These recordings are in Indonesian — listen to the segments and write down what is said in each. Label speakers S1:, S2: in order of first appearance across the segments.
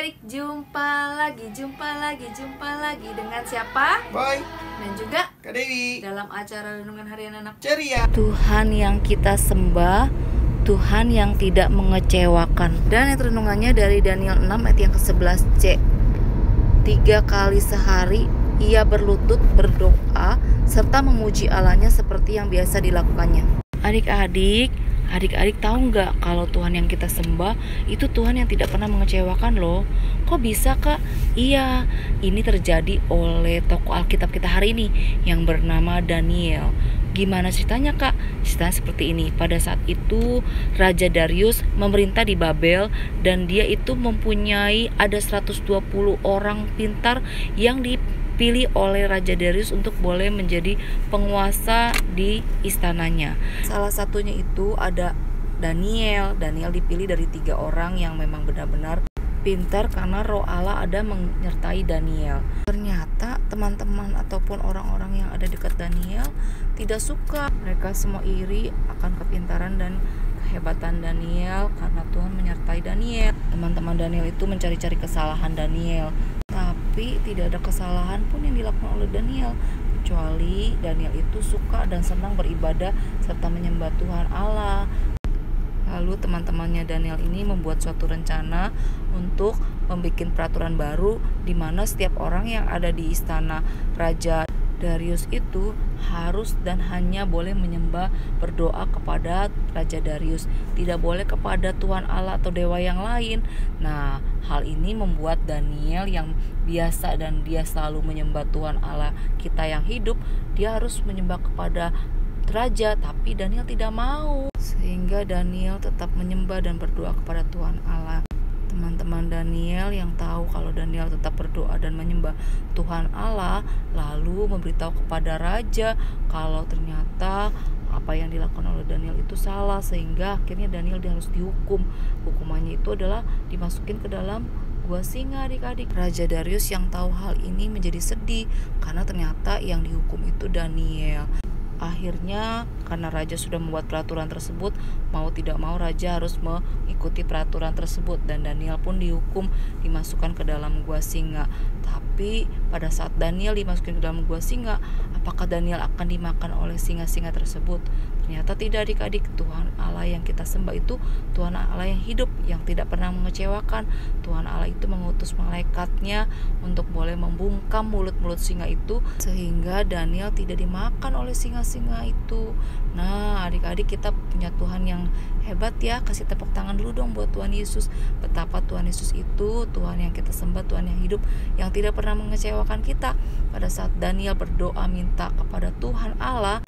S1: adik-adik, jumpa lagi dengan siapa?
S2: Boy
S1: Dan juga
S2: Kak Dewi
S1: dalam acara Renungan Harian Anak
S2: ceria.
S3: Tuhan yang kita sembah, Tuhan yang tidak mengecewakan. Dan ayat renungannya dari Daniel 6 ayat yang ke-11c. 3 kali sehari ia berlutut berdoa serta memuji Allahnya seperti yang biasa dilakukannya. Adik-adik tahu nggak kalau Tuhan yang kita sembah itu Tuhan yang tidak pernah mengecewakan loh. Kok bisa Kak? Iya, ini terjadi oleh tokoh Alkitab kita hari ini yang bernama Daniel. Gimana ceritanya Kak? Ceritanya seperti ini. Pada saat itu Raja Darius memerintah di Babel dan dia itu mempunyai ada 120 orang pintar yang dipilih oleh Raja Darius untuk boleh menjadi penguasa di istananya. Salah satunya itu ada Daniel. Daniel dipilih dari 3 orang yang memang benar-benar pintar karena roh Allah ada menyertai Daniel. Ternyata teman-teman ataupun orang-orang yang ada dekat Daniel tidak suka. Mereka semua iri akan kepintaran dan kehebatan Daniel karena Tuhan menyertai Daniel. Teman-teman Daniel itu mencari-cari kesalahan Daniel, tapi tidak ada kesalahan pun yang dilakukan oleh Daniel, kecuali Daniel itu suka dan senang beribadah serta menyembah Tuhan Allah. Lalu teman-temannya Daniel ini membuat suatu rencana untuk membuat peraturan baru di mana setiap orang yang ada di istana Raja Darius itu harus dan hanya boleh menyembah berdoa kepada Raja Darius, tidak boleh kepada Tuhan Allah atau dewa yang lain. Nah, hal ini membuat Daniel yang biasa dan dia selalu menyembah Tuhan Allah kita yang hidup, dia harus menyembah kepada raja, tapi Daniel tidak mau. Sehingga Daniel tetap menyembah dan berdoa kepada Tuhan Allah. Teman-teman Daniel yang tahu kalau Daniel tetap berdoa dan menyembah Tuhan Allah, lalu memberitahu kepada raja kalau ternyata apa yang dilakukan oleh Daniel itu salah, sehingga akhirnya Daniel dia harus dihukum. Hukumannya itu adalah dimasukin ke dalam gua singa, adik-adik. Raja Darius yang tahu hal ini menjadi sedih karena ternyata yang dihukum itu Daniel. Akhirnya karena raja sudah membuat peraturan tersebut, mau tidak mau raja harus mengikuti peraturan tersebut dan Daniel pun dihukum dimasukkan ke dalam gua singa. Tapi pada saat Daniel dimasukkan ke dalam gua singa, apakah Daniel akan dimakan oleh singa-singa tersebut? Ternyata tidak, adik-adik. Tuhan Allah yang kita sembah itu Tuhan Allah yang hidup, yang tidak pernah mengecewakan. Tuhan Allah itu mengutus malaikatnya untuk boleh membungkam mulut-mulut singa itu sehingga Daniel tidak dimakan oleh singa-singa itu. Nah, adik-adik, kita punya Tuhan yang hebat ya. Kasih tepuk tangan dulu dong buat Tuhan Yesus. Betapa Tuhan Yesus itu Tuhan yang kita sembah, Tuhan yang hidup, yang tidak pernah mengecewakan kita. Pada saat Daniel berdoa minta kepada Tuhan Allah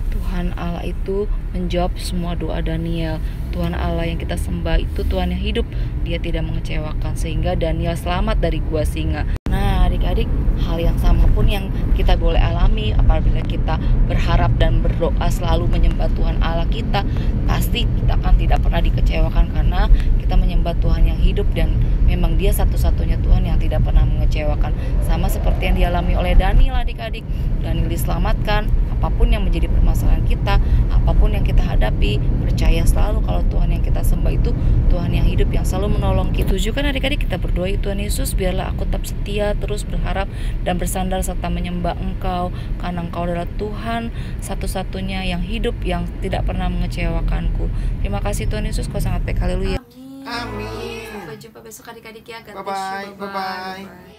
S3: itu menjawab semua doa Daniel. Tuhan Allah yang kita sembah itu Tuhan yang hidup, dia tidak mengecewakan, sehingga Daniel selamat dari gua singa. Nah, adik-adik, hal yang sama pun yang kita boleh alami apabila kita berharap dan berdoa selalu menyembah Tuhan Allah kita, pasti kita akan tidak pernah dikecewakan karena kita menyembah Tuhan yang hidup dan memang dia satu-satunya Tuhan yang tidak pernah mengecewakan. Sama seperti yang dialami oleh Daniel, adik-adik. Daniel diselamatkan. Apapun yang menjadi permasalahan kita, apapun yang kita hadapi, percaya selalu kalau Tuhan yang kita sembah itu Tuhan yang hidup, yang selalu menolong kita. Tujukan adik-adik kita berdoa, Tuhan Yesus, biarlah aku tetap setia, terus berharap dan bersandar serta menyembah Engkau, karena Engkau adalah Tuhan satu-satunya yang hidup, yang tidak pernah mengecewakanku. Terima kasih Tuhan Yesus, Kau sangat baik. Haleluya.
S1: Amin.
S2: Amin.
S1: Sampai jumpa besok adik-adik ya. God bless you.
S2: Bye-bye.
S1: Bye-bye.
S2: Bye-bye.